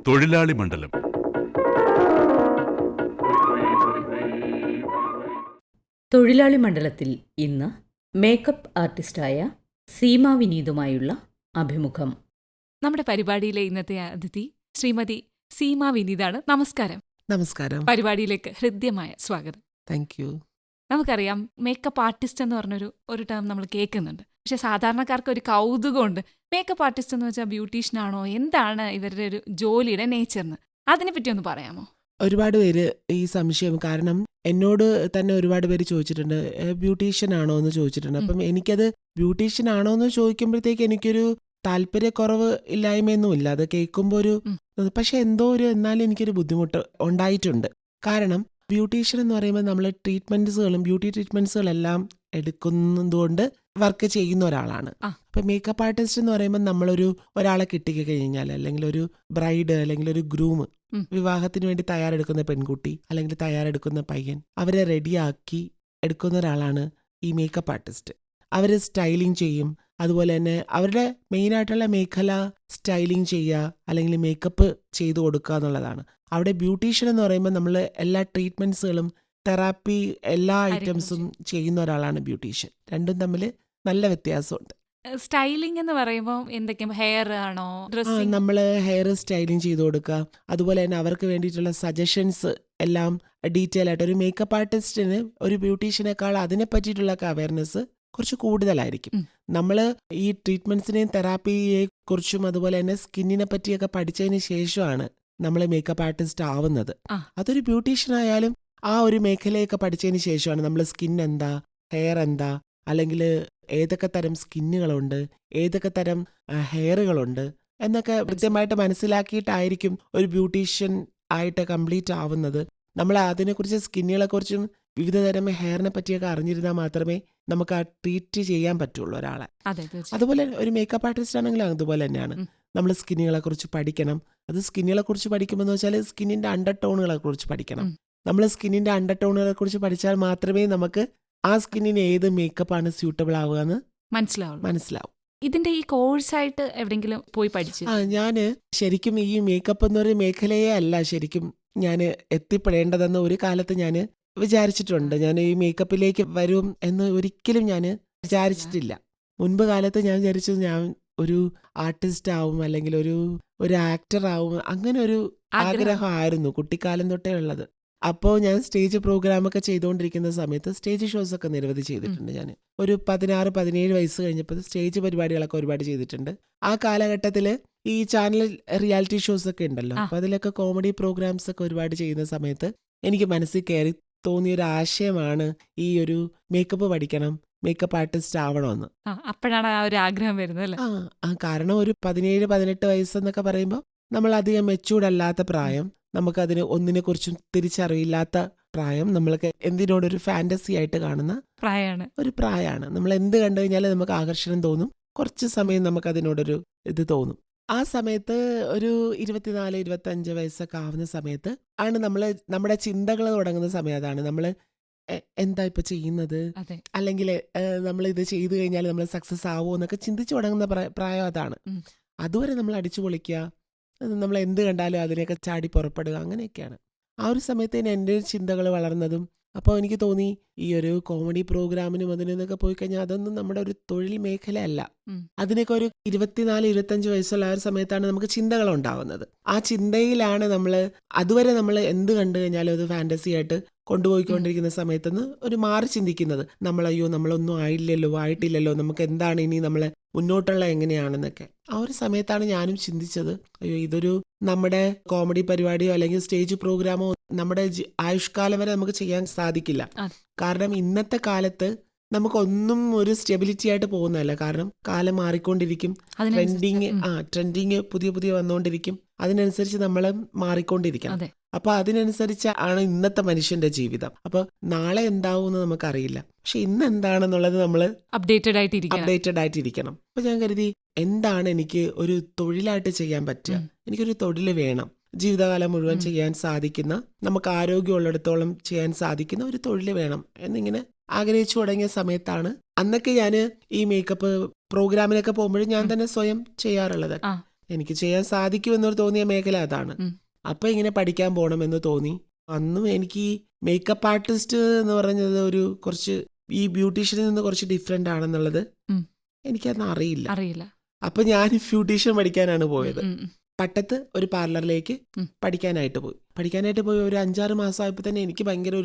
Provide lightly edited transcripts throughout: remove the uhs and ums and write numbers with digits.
തൊഴിലാളി മണ്ഡലം. തൊഴിലാളി മണ്ഡലത്തിൽ ഇന്ന് മേക്കപ്പ് ആർട്ടിസ്റ്റായ സീമ വിനീതുമായുള്ള അഭിമുഖം. നമ്മുടെ പരിപാടിയിലെ ഇന്നത്തെ അതിഥി ശ്രീമതി സീമ വിനീതാണ്. നമസ്കാരം. നമസ്കാരം. പരിപാടിയിലേക്ക് ഹൃദ്യമായ സ്വാഗതം. Thank you. നമുക്കറിയാം, മേക്കപ്പ് ആർട്ടിസ്റ്റ് എന്ന് പറഞ്ഞൊരു ടേം നമ്മൾ കേൾക്കുന്നുണ്ട്. പക്ഷെ സാധാരണക്കാർക്ക് ഒരു കൗതുകമുണ്ട്. മേക്കപ്പ് ആർട്ടിസ്റ്റ് എന്ന് വെച്ചാൽ ബ്യൂട്ടീഷ്യനാണോ, എന്താണ് ഇവരുടെ ഒരു ജോലിയുടെ നേച്ചറിന്? അതിനെപ്പറ്റി ഒന്ന് പറയാമോ? ഒരുപാട് പേര് ഈ സംശയം, കാരണം എന്നോട് തന്നെ ഒരുപാട് പേര് ചോദിച്ചിട്ടുണ്ട്, ബ്യൂട്ടീഷ്യൻ ആണോ എന്ന് ചോദിച്ചിട്ടുണ്ട്. അപ്പം എനിക്കത് ബ്യൂട്ടീഷ്യൻ ആണോ എന്ന് ചോദിക്കുമ്പോഴത്തേക്ക് എനിക്കൊരു താല്പര്യക്കുറവ് ഇല്ലായ്മയൊന്നുമില്ല. അത് കേൾക്കുമ്പോൾ പക്ഷെ എന്തോ എന്നാലും എനിക്കൊരു ബുദ്ധിമുട്ട് ഉണ്ടായിട്ടുണ്ട്. കാരണം ബ്യൂട്ടീഷ്യൻ എന്ന് പറയുമ്പോൾ നമ്മൾ ബ്യൂട്ടി ട്രീറ്റ്മെന്റ്സുകളെല്ലാം എടുക്കുന്നതുകൊണ്ട് വർക്ക് ചെയ്യുന്ന ഒരാളാണ്. അപ്പൊ മേക്കപ്പ് ആർട്ടിസ്റ്റ് എന്ന് പറയുമ്പോൾ ഒരാളെ കിട്ടിക്കഴിഞ്ഞാൽ, അല്ലെങ്കിൽ ഒരു ബ്രൈഡ് അല്ലെങ്കിൽ ഒരു ഗ്രൂം, വിവാഹത്തിന് വേണ്ടി തയ്യാറെടുക്കുന്ന പെൺകുട്ടി അല്ലെങ്കിൽ തയ്യാറെടുക്കുന്ന പയ്യൻ, അവരെ റെഡിയാക്കി എടുക്കുന്ന ഒരാളാണ് ഈ മേക്കപ്പ് ആർട്ടിസ്റ്റ്. അവർ സ്റ്റൈലിംഗ് ചെയ്യും. അതുപോലെ തന്നെ അവരുടെ മെയിനായിട്ടുള്ള മേഖല സ്റ്റൈലിംഗ് ചെയ്യുക അല്ലെങ്കിൽ മേക്കപ്പ് ചെയ്തു കൊടുക്കുക എന്നുള്ളതാണ്. അവിടെ ബ്യൂട്ടീഷ്യൻ എന്ന് പറയുമ്പോൾ നമ്മൾ എല്ലാ ട്രീറ്റ്മെന്റ്സുകളും, തെറാപ്പി, എല്ലാ ഐറ്റംസും ചെയ്യുന്ന ഒരാളാണ് ബ്യൂട്ടീഷ്യൻ. രണ്ടും തമ്മിൽ നല്ല വ്യത്യാസമുണ്ട്. സ്റ്റൈലിംഗ് എന്ന് പറയുമ്പോൾ എന്തൊക്കെയാ? ഹെയർ ആണോ? നമ്മൾ ഹെയർ സ്റ്റൈലിംഗ് ചെയ്തു കൊടുക്കുക. അതുപോലെ തന്നെ അവർക്ക് വേണ്ടിയിട്ടുള്ള സജഷൻസ് എല്ലാം ഡീറ്റെയിൽ ആയിട്ട്. ഒരു മേക്കപ്പ് ആർട്ടിസ്റ്റിന് ഒരു ബ്യൂട്ടീഷ്യനേക്കാൾ അതിനെ പറ്റിയിട്ടുള്ള അവയർനെസ് കുറച്ച് കൂടുതലായിരിക്കും. നമ്മൾ ഈ ട്രീറ്റ്മെന്റ്സിനെയും തെറാപ്പിയെ കുറിച്ചും അതുപോലെ തന്നെ സ്കിന്നിനെ പറ്റിയൊക്കെ പഠിച്ചതിന് ശേഷമാണ് നമ്മൾ മേക്കപ്പ് ആർട്ടിസ്റ്റ് ആവുന്നത്. അതൊരു ബ്യൂട്ടീഷ്യൻ ആയാലും ആ ഒരു മേഖലയൊക്കെ പഠിച്ചതിന് ശേഷമാണ് നമ്മൾ സ്കിൻ എന്താ, ഹെയർ എന്താ, അല്ലെങ്കിൽ ഏതൊക്കെ തരം സ്കിന്നുകളുണ്ട്, ഏതൊക്കെ തരം ഹെയറുകളുണ്ട് എന്നൊക്കെ കൃത്യമായിട്ട് മനസ്സിലാക്കിയിട്ടായിരിക്കും ഒരു ബ്യൂട്ടീഷ്യൻ ആയിട്ട് കംപ്ലീറ്റ് ആവുന്നത്. നമ്മൾ അതിനെക്കുറിച്ച്, സ്കിന്നുകളെക്കുറിച്ചും വിവിധ തരം ഹെയറിനെ പറ്റിയൊക്കെ അറിഞ്ഞിരുന്നാൽ മാത്രമേ നമുക്ക് ആ ട്രീറ്റ് ചെയ്യാൻ പറ്റുള്ളൂ ഒരാളെ. അതുപോലെ ഒരു മേക്കപ്പ് ആർട്ടിസ്റ്റ് ആണെങ്കിലും അതുപോലെ തന്നെയാണ്. നമ്മൾ സ്കിന്നുകളെ കുറിച്ച് പഠിക്കണം. അത് സ്കിന്നുകളെ കുറിച്ച് പഠിക്കുമ്പോൾ വെച്ചാൽ സ്കിന്നിന്റെ അണ്ടർ ടോണുകളെ കുറിച്ച് പഠിക്കണം. നമ്മൾ സ്കിന്നിന്റെ അണ്ടർ ടോണുകളെ കുറിച്ച് പഠിച്ചാൽ മാത്രമേ നമുക്ക് ആ സ്കിന്നിന് ഏത് മേക്കപ്പ് ആണ് സ്യൂട്ടബിൾ ആവുക എന്ന് മനസ്സിലാവും. ഇതിന്റെ ഈ കോഴ്സായിട്ട് എവിടെയെങ്കിലും പോയി പഠിച്ചു? ഞാന് ശരിക്കും ഈ മേക്കപ്പ് എന്നൊരു മേഖലയെ അല്ല ശരിക്കും ഞാൻ എത്തിപ്പെടേണ്ടതെന്ന് ഒരു കാലത്ത് ഞാൻ വിചാരിച്ചിട്ടുണ്ട്. ഞാൻ ഈ മേക്കപ്പിലേക്ക് വരും എന്ന് ഒരിക്കലും ഞാൻ വിചാരിച്ചിട്ടില്ല. മുൻപ് കാലത്ത് ഞാൻ വിചാരിച്ചത് ഞാൻ ഒരു ആർട്ടിസ്റ്റ് ആവും അല്ലെങ്കിൽ ഒരു ആക്ടർ ആവും, അങ്ങനെ ഒരു ആഗ്രഹമായിരുന്നു കുട്ടിക്കാലം തൊട്ടേ ഉള്ളത്. അപ്പോൾ ഞാൻ സ്റ്റേജ് പ്രോഗ്രാമൊക്കെ ചെയ്തുകൊണ്ടിരിക്കുന്ന സമയത്ത് സ്റ്റേജ് ഷോസ് ഒക്കെ നിരവധി ചെയ്തിട്ടുണ്ട്. ഞാൻ ഒരു 16-17 വയസ്സ് കഴിഞ്ഞപ്പോൾ സ്റ്റേജ് പരിപാടികളൊക്കെ ഒരുപാട് ചെയ്തിട്ടുണ്ട്. ആ കാലഘട്ടത്തിൽ ഈ ചാനൽ റിയാലിറ്റി ഷോസ് ഒക്കെ ഉണ്ടല്ലോ, അപ്പൊ അതിലൊക്കെ കോമഡി പ്രോഗ്രാംസ് ഒക്കെ ഒരുപാട് ചെയ്യുന്ന സമയത്ത് എനിക്ക് മനസ്സിൽ കയറി തോന്നിയൊരു ആശയമാണ് ഈ ഒരു മേക്കപ്പ് പഠിക്കണം, മേക്കപ്പ് ആർട്ടിസ്റ്റ് ആവണമെന്ന്. അപ്പോഴാണ് ആ ഒരു ആഗ്രഹം വരുന്നത്. കാരണം ഒരു 17-18 വയസ്സെന്നൊക്കെ പറയുമ്പോൾ നമ്മൾ അധികം മെച്ചൂർഡ് അല്ലാത്ത പ്രായം, നമുക്കതിന് ഒന്നിനെ കുറിച്ചും തിരിച്ചറിയില്ലാത്ത പ്രായം, നമ്മൾക്ക് എന്തിനോടൊരു ഫാന്റസി ആയിട്ട് കാണുന്ന ഒരു പ്രായമാണ്. നമ്മൾ എന്ത് കണ്ടു കഴിഞ്ഞാലും നമുക്ക് ആകർഷണം തോന്നും. കുറച്ച് സമയം നമുക്ക് അതിനോടൊരു ഇത് തോന്നും. ആ സമയത്ത് ഒരു 24-25 വയസ്സൊക്കെ ആവുന്ന സമയത്ത് ആണ് നമ്മുടെ ചിന്തകൾ തുടങ്ങുന്ന സമയം. അതാണ് നമ്മൾ എന്താ ഇപ്പൊ ചെയ്യുന്നത്, അല്ലെങ്കിൽ നമ്മൾ ഇത് ചെയ്തു കഴിഞ്ഞാൽ നമ്മൾ സക്സസ് ആവുമോ എന്നൊക്കെ ചിന്തിച്ചു തുടങ്ങുന്ന പ്രായം അതാണ്. അതുവരെ നമ്മൾ അടിച്ചു പൊളിക്കുക, നമ്മൾ എന്ത് കണ്ടാലും അതിനെയൊക്കെ ചാടി പുറപ്പെടുക, അങ്ങനെയൊക്കെയാണ്. ആ ഒരു സമയത്ത് തന്നെ എൻ്റെ ചിന്തകൾ വളർന്നതും. അപ്പോൾ എനിക്ക് തോന്നി ഈ ഒരു കോമഡി പ്രോഗ്രാമിനും അതിനൊക്കെ പോയി കഴിഞ്ഞാൽ അതൊന്നും നമ്മുടെ ഒരു തൊഴിൽ മേഖലയല്ല. അതിനൊക്കെ ഒരു 24-25 വയസ്സുള്ള ആ ഒരു സമയത്താണ് നമുക്ക് ചിന്തകൾ ഉണ്ടാവുന്നത്. ആ ചിന്തയിലാണ് അതുവരെ നമ്മൾ എന്ത് കണ്ടു കഴിഞ്ഞാലും അത് ഫാന്റസി ആയിട്ട് കൊണ്ടുപോയിക്കൊണ്ടിരിക്കുന്ന സമയത്തുനിന്ന് ഒരു മാറി ചിന്തിക്കുന്നത്. നമ്മളൊന്നും ആയിട്ടില്ലല്ലോ, നമുക്ക് എന്താണ് ഇനി നമ്മളെ മുന്നോട്ടുള്ള എങ്ങനെയാണെന്നൊക്കെ. ആ ഒരു സമയത്താണ് ഞാനും ചിന്തിച്ചത്, ഇതൊരു നമ്മുടെ കോമഡി പരിപാടിയോ അല്ലെങ്കിൽ സ്റ്റേജ് പ്രോഗ്രാമോ നമ്മുടെ ആയുഷ്കാലം വരെ നമുക്ക് ചെയ്യാൻ സാധിക്കില്ല. കാരണം ഇന്നത്തെ കാലത്ത് നമുക്കൊന്നും ഒരു സ്റ്റെബിലിറ്റി ആയിട്ട് പോകുന്നതല്ല. കാരണം കാലം മാറിക്കൊണ്ടിരിക്കും, ട്രെൻഡിങ് പുതിയ വന്നുകൊണ്ടിരിക്കും. അതിനനുസരിച്ച് നമ്മൾ മാറിക്കൊണ്ടിരിക്കണം. അപ്പൊ അതിനനുസരിച്ച് ആണ് ഇന്നത്തെ മനുഷ്യന്റെ ജീവിതം. അപ്പൊ നാളെ എന്താവുമെന്ന് നമുക്കറിയില്ല, പക്ഷെ ഇന്ന് എന്താണെന്നുള്ളത് നമ്മൾ അപ്ഡേറ്റഡ് ആയിട്ടിരിക്കണം. അപ്പൊ ഞാൻ കരുതി, എന്താണ് എനിക്ക് ഒരു തൊഴിലായിട്ട് ചെയ്യാൻ പറ്റുക? എനിക്കൊരു തൊഴിൽ വേണം. ജീവിതകാലം മുഴുവൻ ചെയ്യാൻ സാധിക്കുന്ന, നമുക്ക് ആരോഗ്യമുള്ളിടത്തോളം ചെയ്യാൻ സാധിക്കുന്ന ഒരു തൊഴിൽ വേണം എന്നിങ്ങനെ ആഗ്രഹിച്ചു തുടങ്ങിയ സമയത്താണ് അന്നൊക്കെ ഞാൻ ഈ മേക്കപ്പ് പ്രോഗ്രാമിനൊക്കെ പോകുമ്പോഴും ഞാൻ തന്നെ സ്വയം ചെയ്യാറുള്ളത്. എനിക്ക് ചെയ്യാൻ സാധിക്കുമെന്നൊരു തോന്നിയ മേഖല അതാണ്. ഉം. അപ്പൊ ഇങ്ങനെ പഠിക്കാൻ പോകണമെന്ന് തോന്നി. അന്നും എനിക്ക് മേക്കപ്പ് ആർട്ടിസ്റ്റ് എന്ന് പറഞ്ഞത് ഒരു കുറച്ച് ഈ ബ്യൂട്ടീഷ്യനിൽ നിന്ന് കുറച്ച് ഡിഫറെന്റ് ആണെന്നുള്ളത് ഉം. എനിക്കന്ന് അറിയില്ല. അറിയില്ല. അപ്പൊ ഞാൻ ബ്യൂട്ടീഷ്യൻ പഠിക്കാനാണ് പോയത്. ഉം, ഉം, പട്ടത്ത് ഒരു പാർലറിലേക്ക് ഉം. പഠിക്കാനായിട്ട് പോയി ഒരു 5-6 മാസമായപ്പോൾ തന്നെ എനിക്ക് ഭയങ്കര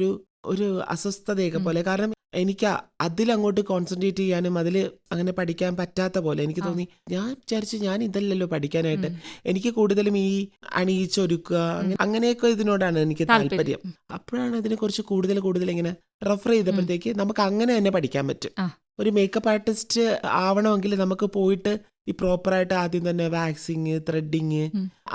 ഒരു അസ്വസ്ഥതയൊക്കെ പോലെ. കാരണം എനിക്ക് അതിലങ്ങോട്ട് കോൺസെൻട്രേറ്റ് ചെയ്യാനും അതിൽ അങ്ങനെ പഠിക്കാൻ പറ്റാത്ത പോലെ എനിക്ക് തോന്നി. ഞാൻ വിചാരിച്ചു ഞാൻ ഇതല്ലല്ലോ പഠിക്കാനായിട്ട്. എനിക്ക് കൂടുതലും ഈ അണിയിച്ചൊരുക്കുക അങ്ങനെയൊക്കെ ഇതിനോടാണ് എനിക്ക് താല്പര്യം. അപ്പോഴാണ് ഇതിനെ കുറിച്ച് കൂടുതൽ ഇങ്ങനെ റെഫർ ചെയ്തപ്പോഴത്തേക്ക് നമുക്ക് അങ്ങനെ തന്നെ പഠിക്കാൻ പറ്റും. ഒരു മേക്കപ്പ് ആർട്ടിസ്റ്റ് ആവണമെങ്കിൽ നമുക്ക് പോയിട്ട് ഈ പ്രോപ്പറായിട്ട് ആദ്യം തന്നെ വാക്സിങ്, ത്രെഡിങ്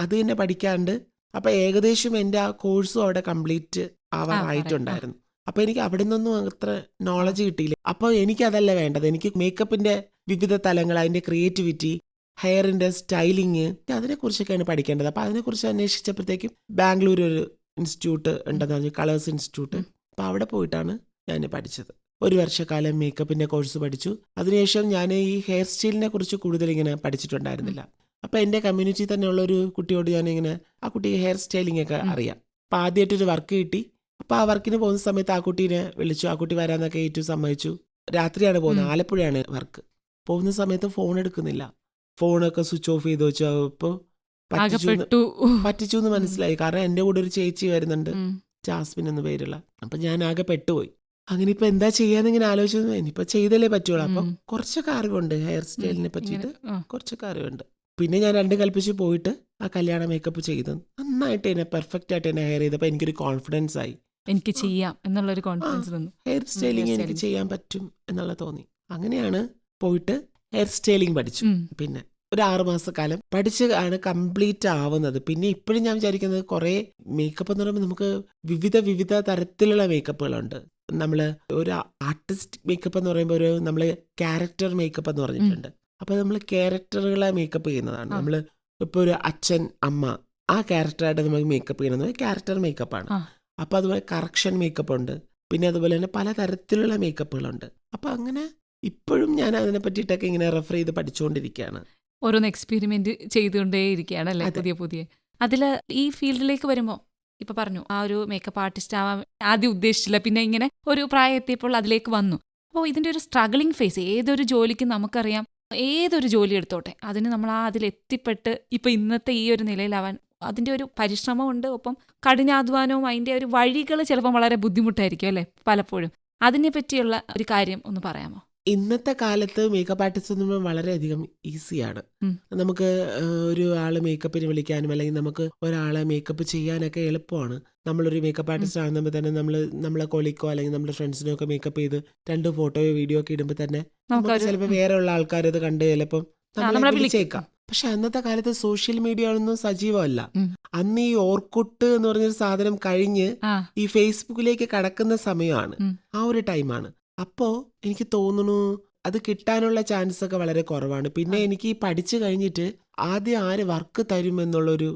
അത് തന്നെ പഠിക്കാണ്ട്. അപ്പൊ ഏകദേശം എൻ്റെ ആ കോഴ്സും അവിടെ കംപ്ലീറ്റ് ആവാറായിട്ടുണ്ടായിരുന്നു. അപ്പൊ എനിക്ക് അവിടെ നിന്നൊന്നും അത്ര നോളജ് കിട്ടിയില്ല. അപ്പൊ എനിക്ക് അതല്ല വേണ്ടത്. എനിക്ക് മേക്കപ്പിന്റെ വിവിധ തലങ്ങൾ, അതിന്റെ ക്രിയേറ്റിവിറ്റി, ഹെയറിന്റെ സ്റ്റൈലിങ്, അതിനെക്കുറിച്ചൊക്കെയാണ് പഠിക്കേണ്ടത്. അപ്പൊ അതിനെക്കുറിച്ച് അന്വേഷിച്ചപ്പോഴത്തേക്കും ബാംഗ്ലൂർ ഒരു ഇൻസ്റ്റിറ്റ്യൂട്ട് ഉണ്ടെന്ന് പറഞ്ഞു, കളേഴ്സ് ഇൻസ്റ്റിറ്റ്യൂട്ട്. അപ്പൊ അവിടെ പോയിട്ടാണ് ഞാൻ പഠിച്ചത്. 1 വർഷക്കാലം മേക്കപ്പിന്റെ കോഴ്സ് പഠിച്ചു. അതിനുശേഷം ഞാൻ ഈ ഹെയർ സ്റ്റൈലിനെ കുറിച്ച് കൂടുതൽ ഇങ്ങനെ പഠിച്ചിട്ടുണ്ടായിരുന്നില്ല. അപ്പൊ എന്റെ കമ്മ്യൂണിറ്റി തന്നെയുള്ള ഒരു കുട്ടിയോട് ഞാനിങ്ങനെ, ആ കുട്ടി ഹെയർ സ്റ്റൈലിംഗ് ഒക്കെ അറിയാം. അപ്പൊ ആദ്യമായിട്ടൊരു വർക്ക് കിട്ടി. അപ്പൊ ആ വർക്കിന് പോകുന്ന സമയത്ത് ആ കുട്ടീനെ വിളിച്ചു. ആ കുട്ടി വരാന്നൊക്കെ ഏറ്റവും സമ്മതിച്ചു. രാത്രിയാണ് പോകുന്നത്, ആലപ്പുഴയാണ് വർക്ക്. പോകുന്ന സമയത്ത് ഫോൺ എടുക്കുന്നില്ല. ഫോണൊക്കെ സ്വിച്ച് ഓഫ് ചെയ്ത് വെച്ചു. അപ്പോൾ പറ്റിച്ചു എന്ന് മനസ്സിലായി. കാരണം എൻ്റെ കൂടെ ഒരു ചേച്ചി വരുന്നുണ്ട്, ജാസ്മിൻ എന്ന പേരുള്ള. അപ്പൊ ഞാൻ ആകെ പെട്ടുപോയി. അങ്ങനെ ഇപ്പൊ എന്താ ചെയ്യാന്നിങ്ങനെ ആലോചിച്ചു. ഇനിയിപ്പോ ചെയ്തല്ലേ പറ്റുള്ളൂ. അപ്പൊ കുറച്ചൊക്കെ അറിവുണ്ട് ഹെയർ സ്റ്റൈലിനെ പറ്റിയിട്ട്, കുറച്ചൊക്കെ അറിവുണ്ട്. പിന്നെ ഞാൻ 2 കൽപ്പിച്ച് പോയിട്ട് ആ കല്യാണ മേക്കപ്പ് ചെയ്ത് നന്നായിട്ട് തന്നെ പെർഫെക്റ്റ് ആയിട്ട് തന്നെ ഹെയർ ചെയ്തപ്പോൾ എനിക്കൊരു കോൺഫിഡൻസ് ആയി. എനിക്ക് ചെയ്യാം എന്നുള്ളൊരു കോൺഫിഡൻസ് തന്നു. ഹെയർ സ്റ്റൈലിംഗ് എനിക്ക് ചെയ്യാൻ പറ്റും എന്നുള്ള തോന്നി. അങ്ങനെയാണ് പോയിട്ട് ഹെയർ സ്റ്റൈലിംഗ് പഠിച്ചു. പിന്നെ ഒരു 6 മാസക്കാലം പഠിച്ചാണ് കംപ്ലീറ്റ് ആവുന്നത്. പിന്നെ ഇപ്പോഴും ഞാൻ വിചാരിക്കുന്നത് കുറെ മേക്കപ്പ് എന്ന് പറയുമ്പോൾ നമുക്ക് വിവിധ തരത്തിലുള്ള മേക്കപ്പുകളുണ്ട്. നമ്മള് ഒരു ആർട്ടിസ്റ്റ് മേക്കപ്പ് എന്ന് പറയുമ്പോൾ നമ്മള് ക്യാരക്ടർ മേക്കപ്പ് എന്ന് പറഞ്ഞിട്ടുണ്ട്. അപ്പൊ നമ്മൾ ക്യാരക്ടറുകളെ മേക്കപ്പ് ചെയ്യുന്നതാണ്. നമ്മള് ഇപ്പൊ ഒരു അച്ഛൻ, അമ്മ, ആ ക്യാരക്ടറായിട്ട് നമുക്ക് മേക്കപ്പ് ചെയ്യുന്നത് ക്യാരക്ടർ മേക്കപ്പാണ്. അപ്പൊ അതുപോലെ കറക്ഷൻ മേക്കപ്പ് ഉണ്ട്. പിന്നെ അതുപോലെ തന്നെ പല തരത്തിലുള്ള മേക്കപ്പുകളുണ്ട്. അപ്പൊ അങ്ങനെ ഇപ്പോഴും ഞാൻ അതിനെ പറ്റിയിട്ടൊക്കെ ഇങ്ങനെ റെഫർ ചെയ്ത് പഠിച്ചുകൊണ്ടിരിക്കുകയാണ്. ഓരോന്ന് എക്സ്പെരിമെന്റ് ചെയ്തുകൊണ്ടേയിരിക്കുകയാണ് അല്ലേ, പുതിയ. അതില് ഈ ഫീൽഡിലേക്ക് വരുമ്പോൾ ഇപ്പൊ പറഞ്ഞു ആ ഒരു മേക്കപ്പ് ആർട്ടിസ്റ്റ് ആവാൻ ആദ്യം ഉദ്ദേശിച്ചില്ല, പിന്നെ ഇങ്ങനെ ഒരു പ്രായം എത്തിയപ്പോൾ അതിലേക്ക് വന്നു. അപ്പോൾ ഇതിന്റെ ഒരു സ്ട്രഗിളിങ് ഫേസ് ഏതൊരു ജോലിക്കും നമുക്കറിയാം. ഏതൊരു ജോലി എടുത്തോട്ടെ അതിന് നമ്മൾ അതിലെത്തിപ്പെട്ട് ഇപ്പൊ ഇന്നത്തെ ഈ ഒരു നിലയിലാവാൻ അതിന്റെ ഒരു പരിശ്രമമുണ്ട്. ഒപ്പം കഠിനാധ്വാനവും അതിന്റെ ഒരു വഴികൾ ചിലപ്പോൾ വളരെ ബുദ്ധിമുട്ടായിരിക്കും അല്ലെ പലപ്പോഴും. അതിനെ പറ്റിയുള്ള ഒരു കാര്യം ഒന്ന് പറയാമോ? ഇന്നത്തെ കാലത്ത് മേക്കപ്പ് ആർട്ടിസ്റ്റ് എന്ന് പറയുമ്പോൾ വളരെയധികം ഈസിയാണ്. നമുക്ക് ഒരു ആള് മേക്കപ്പിന് വിളിക്കാനും അല്ലെങ്കിൽ നമുക്ക് ഒരാളെ മേക്കപ്പ് ചെയ്യാനൊക്കെ എളുപ്പമാണ്. നമ്മളൊരു മേക്കപ്പ് ആർട്ടിസ്റ്റ് ആകുമ്പോൾ തന്നെ നമ്മളെ കൊലിക്കോ അല്ലെങ്കിൽ നമ്മുടെ ഫ്രണ്ട്സിനോ ഒക്കെ മേക്കപ്പ് ചെയ്ത് 2 ഫോട്ടോയോ വീഡിയോ ഒക്കെ ഇടുമ്പോൾ തന്നെ നമുക്ക് ചിലപ്പോൾ വേറെ ഉള്ള ആൾക്കാർ ഇത് കണ്ട് ചിലപ്പം നമ്മളെ വിളിച്ചേക്കാം. പക്ഷെ അന്നത്തെ കാലത്ത് സോഷ്യൽ മീഡിയ ഒന്നും സജീവമല്ല. അന്ന് ഈ ഓർക്കുട്ട് എന്ന് പറഞ്ഞൊരു സാധനം കഴിഞ്ഞ് ഈ ഫേസ്ബുക്കിലേക്ക് കടക്കുന്ന സമയമാണ്, ആ ഒരു ടൈമാണ്. അപ്പോ എനിക്ക് തോന്നുന്നു അത് കിട്ടാനുള്ള ചാൻസ് ഒക്കെ വളരെ കുറവാണ്. പിന്നെ എനിക്ക് ഈ പഠിച്ചു കഴിഞ്ഞിട്ട് ആദ്യം ആര് വർക്ക് തരുമെന്നുള്ളൊരു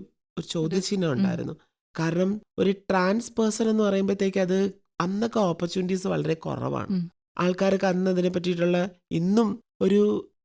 ചോദ്യചിഹ്നം ഉണ്ടായിരുന്നു. കാരണം ഒരു ട്രാൻസ് പേഴ്സൺ എന്ന് പറയുമ്പോഴത്തേക്ക് അത് അന്നൊക്കെ ഓപ്പർച്യൂണിറ്റീസ് വളരെ കുറവാണ്. ആൾക്കാർക്ക് അന്ന് അതിനെ പറ്റിയിട്ടുള്ള ഇന്നും ഒരു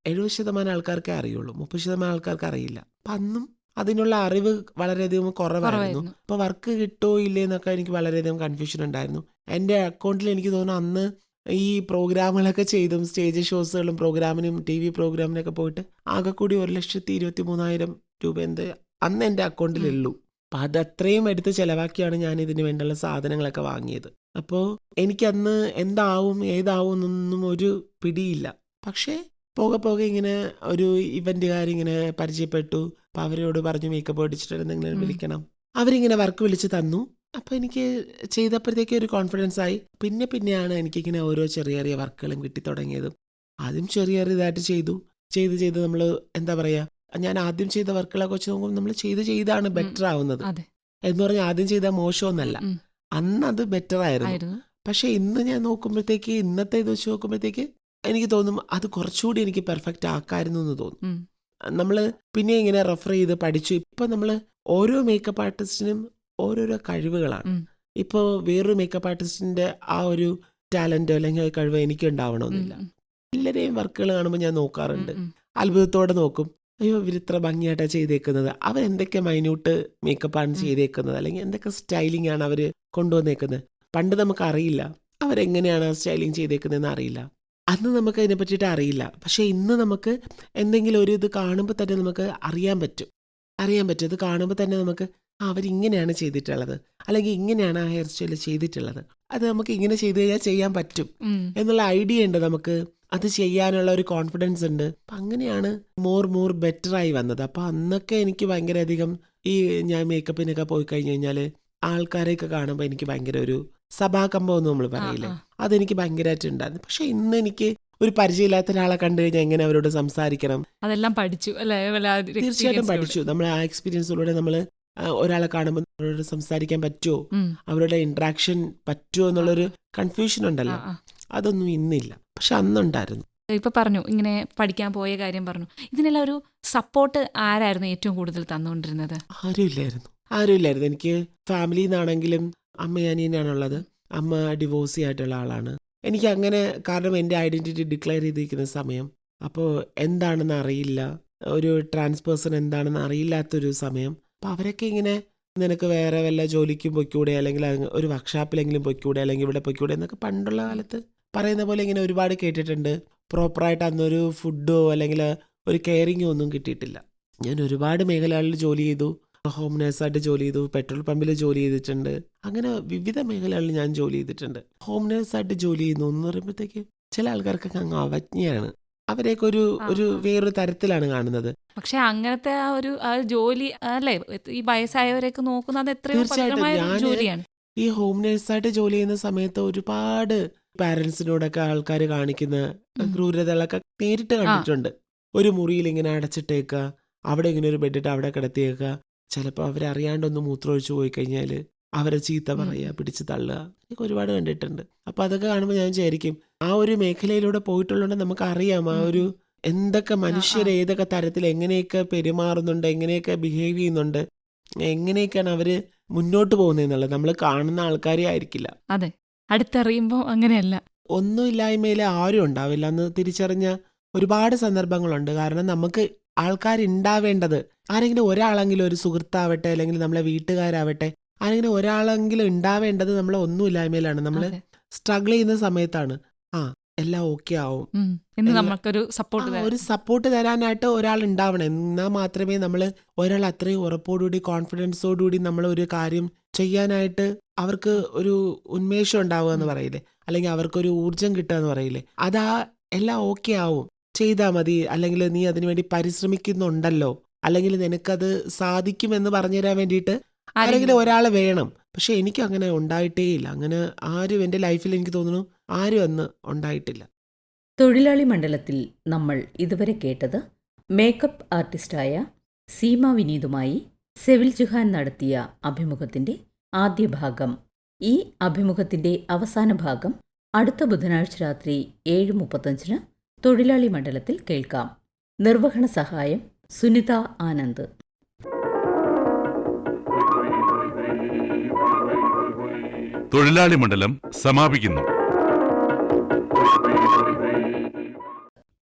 70% ആൾക്കാർക്കേ അറിയുള്ളൂ, 30% ആൾക്കാർക്ക് അറിയില്ല. അപ്പൊ അന്നും അതിനുള്ള അറിവ് വളരെയധികം കുറവായിരുന്നു. അപ്പൊ വർക്ക് കിട്ടോ ഇല്ലേ എന്നൊക്കെ എനിക്ക് വളരെയധികം കൺഫ്യൂഷൻ ഉണ്ടായിരുന്നു. എൻ്റെ അക്കൗണ്ടിൽ എനിക്ക് തോന്നുന്നു അന്ന് ഈ പ്രോഗ്രാമുകളൊക്കെ ചെയ്തും സ്റ്റേജ് ഷോസുകളും പ്രോഗ്രാമിനും TV പ്രോഗ്രാമിനൊക്കെ പോയിട്ട് ആകെ കൂടി 1,23,000 രൂപ എന്ത് അന്ന് എൻ്റെ അക്കൗണ്ടിലുള്ളൂ. അപ്പം അത് അത്രയും എടുത്ത് ചിലവാക്കിയാണ് ഞാൻ ഇതിന് വേണ്ടിയുള്ള സാധനങ്ങളൊക്കെ വാങ്ങിയത്. അപ്പോൾ എനിക്കന്ന് എന്താവും ഏതാവും എന്നൊന്നും ഒരു പിടിയില്ല. പക്ഷേ പോകെ ഇങ്ങനെ ഒരു ഇവന്റുകാരിങ്ങനെ പരിചയപ്പെട്ടു. അപ്പം അവരോട് പറഞ്ഞു മേക്കപ്പ് പഠിച്ചിട്ട് എന്തെങ്കിലും വിളിക്കണം. അവരിങ്ങനെ വർക്ക് വിളിച്ച് തന്നു. അപ്പം എനിക്ക് ചെയ്തപ്പോഴത്തേക്ക് ഒരു കോൺഫിഡൻസ് ആയി. പിന്നെയാണ് എനിക്കിങ്ങനെ ഓരോ ചെറിയ വർക്കുകളും കിട്ടി തുടങ്ങിയതും. ആദ്യം ചെറിയ ഇതായിട്ട് ചെയ്ത് നമ്മൾ എന്താ പറയുക, ഞാൻ ആദ്യം ചെയ്ത വർക്കുകളൊക്കെ വെച്ച് നോക്കുമ്പോൾ നമ്മൾ ചെയ്താണ് ബെറ്റർ ആവുന്നത്. എന്ന് പറഞ്ഞാൽ ആദ്യം ചെയ്ത മോശമൊന്നല്ല, അന്ന് അത് ബെറ്റർ ആയിരുന്നു. പക്ഷെ ഇന്ന് ഞാൻ നോക്കുമ്പോഴത്തേക്ക്, ഇന്നത്തെ ഇത് വെച്ച് നോക്കുമ്പോഴത്തേക്ക് എനിക്ക് തോന്നും അത് കുറച്ചുകൂടി എനിക്ക് പെർഫെക്റ്റ് ആക്കായിരുന്നു എന്ന് തോന്നും. നമ്മൾ പിന്നെ ഇങ്ങനെ റെഫർ ചെയ്ത് പഠിച്ചു. ഇപ്പൊ നമ്മൾ ഓരോ മേക്കപ്പ് ആർട്ടിസ്റ്റിനും ഓരോരോ കഴിവുകളാണ്. ഇപ്പോൾ വേറൊരു മേക്കപ്പ് ആർട്ടിസ്റ്റിന്റെ ആ ഒരു ടാലന്റ് അല്ലെങ്കിൽ കഴിവ് എനിക്ക് ഉണ്ടാവണമെന്നില്ല. എല്ലാവരെയും വർക്കുകൾ കാണുമ്പോൾ ഞാൻ നോക്കാറുണ്ട്, അത്ഭുതത്തോടെ നോക്കും. അയ്യോ ഇവരിത്ര ഭംഗിയായിട്ടാണ് ചെയ്തേക്കുന്നത്, അവരെന്തൊക്കെ മൈന്യൂട്ട് മേക്കപ്പാണ് ഉം. ചെയ്തേക്കുന്നത്, അല്ലെങ്കിൽ എന്തൊക്കെ സ്റ്റൈലിംഗ് ആണ് അവർ കൊണ്ടുവന്നേക്കുന്നത്. പണ്ട് നമുക്ക് അറിയില്ല അവരെങ്ങനെയാണ് ആ സ്റ്റൈലിംഗ് ചെയ്തേക്കുന്നതെന്ന് അറിയില്ല. അന്ന് നമുക്ക് അതിനെ പറ്റിയിട്ട് അറിയില്ല. പക്ഷേ ഇന്ന് നമുക്ക് എന്തെങ്കിലും ഒരു ഇത് കാണുമ്പോൾ തന്നെ നമുക്ക് അറിയാൻ പറ്റും. ഇത് കാണുമ്പോൾ തന്നെ നമുക്ക് അവരിങ്ങനെയാണ് ചെയ്തിട്ടുള്ളത്, അല്ലെങ്കിൽ ഇങ്ങനെയാണ് ആ ഹെയർ സ്റ്റൈൽ ചെയ്തിട്ടുള്ളത്, അത് നമുക്ക് ഇങ്ങനെ ചെയ്ത് കഴിഞ്ഞാൽ ചെയ്യാൻ പറ്റും ഉം. എന്നുള്ള ഐഡിയ ഉണ്ട് നമുക്ക്. അത് ചെയ്യാനുള്ള ഒരു കോൺഫിഡൻസ് ഉണ്ട്. അപ്പം അങ്ങനെയാണ് മോർ ബെറ്ററായി വന്നത്. അപ്പം അന്നൊക്കെ എനിക്ക് ഭയങ്കരധികം ഞാൻ മേക്കപ്പിനൊക്കെ പോയി കഴിഞ്ഞ് കഴിഞ്ഞാൽ ആൾക്കാരെയൊക്കെ കാണുമ്പോൾ എനിക്ക് ഭയങ്കര ഒരു സഭാകമ്പം എന്ന് നമ്മൾ ആ, പറയില്ലേ, ആ. അതെനിക്ക് ഭയങ്കരമായിട്ടുണ്ടായിരുന്നു. പക്ഷെ ഇന്ന് എനിക്ക് ഒരു പരിചയമില്ലാത്ത ഒരാളെ കണ്ടു കഴിഞ്ഞാൽ എങ്ങനെ അവരോട് സംസാരിക്കണം, അതെല്ലാം പഠിച്ചു അല്ലേ? തീർച്ചയായിട്ടും എക്സ്പീരിയൻസിലൂടെ. പഠിച്ചു. നമ്മൾ ആ എക്സ്പീരിയൻസിലൂടെ നമ്മൾ ഒരാളെ കാണുമ്പോൾ അവരോട് സംസാരിക്കാൻ പറ്റുമോ, ഉം. അവരുടെ ഇന്ററാക്ഷൻ പറ്റുമോ എന്നുള്ളൊരു കൺഫ്യൂഷൻ ആ, ഉണ്ടല്ലോ. ആ. അതൊന്നും ഇന്നില്ല, പക്ഷെ അന്നുണ്ടായിരുന്നു. ഇപ്പൊ പറഞ്ഞു ഇങ്ങനെ പഠിക്കാൻ പോയ കാര്യം പറഞ്ഞു. ഇതിനെല്ലാം ഒരു സപ്പോർട്ട് ആരായിരുന്നു ഏറ്റവും കൂടുതൽ തന്നുകൊണ്ടിരുന്നത്? ആരുമില്ലായിരുന്നു. എനിക്ക് ഫാമിലിയിൽ നിന്നാണെങ്കിലും അമ്മ അനിയനാണുള്ളത്. അമ്മ ഡിവോഴ്സി ആയിട്ടുള്ള ആളാണ്. എനിക്ക് അങ്ങനെ, കാരണം എൻ്റെ ഐഡന്റിറ്റി ഡിക്ലെയർ ചെയ്തിരിക്കുന്ന സമയം, അപ്പോൾ എന്താണെന്ന് അറിയില്ല, ഒരു ട്രാൻസ് പേഴ്സൺ എന്താണെന്ന് അറിയില്ലാത്തൊരു സമയം. അപ്പോൾ അവരൊക്കെ ഇങ്ങനെ നിനക്ക് വേറെ വല്ല ജോലിക്കും പൊയ്ക്കൂടെ, അല്ലെങ്കിൽ ഒരു വർക്ക്ഷോപ്പിലെങ്കിലും പൊയ്ക്കൂടെ, അല്ലെങ്കിൽ ഇവിടെ പൊയ്ക്കൂടെ എന്നൊക്കെ പണ്ടുള്ള കാലത്ത് പറയുന്ന പോലെ ഇങ്ങനെ ഒരുപാട് കേട്ടിട്ടുണ്ട്. പ്രോപ്പറായിട്ട് അന്നൊരു ഫുഡോ അല്ലെങ്കിൽ ഒരു കെയറിങ്ങോ ഒന്നും കിട്ടിയിട്ടില്ല. ഞാൻ ഒരുപാട് മേഖലകളിൽ ജോലി ചെയ്തു. ഹോം നേഴ്സായിട്ട് ജോലി ചെയ്തു, പെട്രോൾ പമ്പിൽ ജോലി ചെയ്തിട്ടുണ്ട്, അങ്ങനെ വിവിധ മേഖലകളിൽ ഞാൻ ജോലി ചെയ്തിട്ടുണ്ട്. ഹോം നേഴ്സായിട്ട് ജോലി ചെയ്യുന്നു എന്ന് പറയുമ്പോഴത്തേക്ക് ചില ആൾക്കാർക്കൊക്കെ അങ്ങ് അവജ്ഞയാണ്. അവരെയൊക്കെ ഒരു ആ, ഒരു ആ. വേറൊരു തരത്തിലാണ് കാണുന്നത്. പക്ഷെ അങ്ങനത്തെ ആ ഒരു ജോലി അല്ലേ, ഈ വയസ്സായവരെയൊക്കെ നോക്കുന്നത് എത്രയോ തീർച്ചയായിട്ടും പവിത്രമായ ഒരു ഞാൻ ജോലിയാണ്. ഈ ഹോം നേഴ്സായിട്ട് ജോലി ചെയ്യുന്ന സമയത്ത് ഒരുപാട് പാരൻസിനോടൊക്കെ ആൾക്കാർ കാണിക്കുന്ന ഉം. ക്രൂരതകളൊക്കെ നേരിട്ട് കണ്ടിട്ടുണ്ട്. ഒരു മുറിയിൽ ഇങ്ങനെ അടച്ചിട്ടേക്കുക, അവിടെ ഇങ്ങനെ ഒരു ബെഡിട്ട് അവിടെ കിടത്തിയേക്കുക, ചിലപ്പോൾ അവരറിയാണ്ടൊന്ന് മൂത്രമൊഴിച്ച് പോയി കഴിഞ്ഞാൽ അവരെ ചീത്ത ഉം. പറയുക, പിടിച്ച് തള്ളുക, ഇതൊക്കെ ഒരുപാട് കണ്ടിട്ടുണ്ട്. അപ്പോൾ അതൊക്കെ കാണുമ്പോൾ ഞാൻ വിചാരിക്കും, ആ ഒരു മേഖലയിലൂടെ പോയിട്ടുള്ളതുകൊണ്ട് നമുക്കറിയാം ആ ഉം. ഒരു എന്തൊക്കെ ആ, ആ. മനുഷ്യർ ഏതൊക്കെ തരത്തിൽ എങ്ങനെയൊക്കെ പെരുമാറുന്നുണ്ട്, എങ്ങനെയൊക്കെ ബിഹേവ് ചെയ്യുന്നുണ്ട്, എങ്ങനെയൊക്കെയാണ് അവർ മുന്നോട്ട് പോകുന്നതെന്നുള്ളത് നമ്മൾ കാണുന്ന ആൾക്കാരെ ആയിരിക്കില്ല. അതെ, അടുത്തറിയുമ്പോൾ അങ്ങനെയല്ല. ഒന്നുമില്ലായ്മയിൽ ആരും ഉണ്ടാവില്ല എന്ന് തിരിച്ചറിഞ്ഞ ഒരുപാട് സന്ദർഭങ്ങളുണ്ട്. കാരണം നമുക്ക് ആൾക്കാരുണ്ടാവേണ്ടത്, ആരെങ്കിലും ഒരാളെങ്കിലും, ഒരു സുഹൃത്താവട്ടെ അല്ലെങ്കിൽ നമ്മളെ വീട്ടുകാരാവട്ടെ, ആരെങ്കിലും ഒരാളെങ്കിലും ഉണ്ടാവേണ്ടത് നമ്മളെ ഒന്നുമില്ലായ്മയിലാണ്, നമ്മൾ അതെ. സ്ട്രഗിൾ ചെയ്യുന്ന സമയത്താണ്. ആ എല്ലാം ഓക്കെ ആവും, ഉം. എന്ന് എല്ലാ നമുക്കൊരു സപ്പോർട്ട് ഒരു സപ്പോർട്ട് തരാനായിട്ട് ഒരാൾ ഉണ്ടാവണം. എന്നാൽ മാത്രമേ നമ്മൾ ഒരാൾ അത്രയും ഉറപ്പോടുകൂടി കോൺഫിഡൻസോടുകൂടി നമ്മൾ ഒരു കാര്യം ചെയ്യാനായിട്ട് അവർക്ക് ഒരു ഉന്മേഷം ഉണ്ടാവുക എന്ന് പറയില്ലേ, അല്ലെങ്കിൽ അവർക്കൊരു ഊർജം കിട്ടുക എന്ന് പറയില്ലേ, അതാ എല്ലാം ഓക്കെ ആവും, ചെയ്താൽ മതി, അല്ലെങ്കിൽ നീ അതിനുവേണ്ടി പരിശ്രമിക്കുന്നുണ്ടല്ലോ, അല്ലെങ്കിൽ നിനക്കത് സാധിക്കുമെന്ന് പറഞ്ഞു തരാൻ വേണ്ടിയിട്ട് ആരെങ്കിലും ഒരാൾ വേണം. പക്ഷെ എനിക്ക് അങ്ങനെ ഉണ്ടായിട്ടേ ഇല്ല. അങ്ങനെ ആരും എൻ്റെ ലൈഫിൽ എനിക്ക് തോന്നുന്നു ആരും അന്ന് ഉണ്ടായിട്ടില്ല. തൊഴിലാളി മണ്ഡലത്തിൽ നമ്മൾ ഇതുവരെ കേട്ടത് മേക്കപ്പ് ആർട്ടിസ്റ്റായ സീമ വിനീതുമായി സെവിൽ ജുഹാൻ നടത്തിയ അഭിമുഖത്തിന്റെ ആദ്യ ഭാഗം. ഈ അഭിമുഖത്തിന്റെ അവസാന ഭാഗം അടുത്ത ബുധനാഴ്ച രാത്രി 7:35 തൊഴിലാളി മണ്ഡലത്തിൽ കേൾക്കാം. നിർവഹണ സഹായം സുനിത ആനന്ദ്. തൊഴിലാളി മണ്ഡലം സമാപിക്കുന്നു.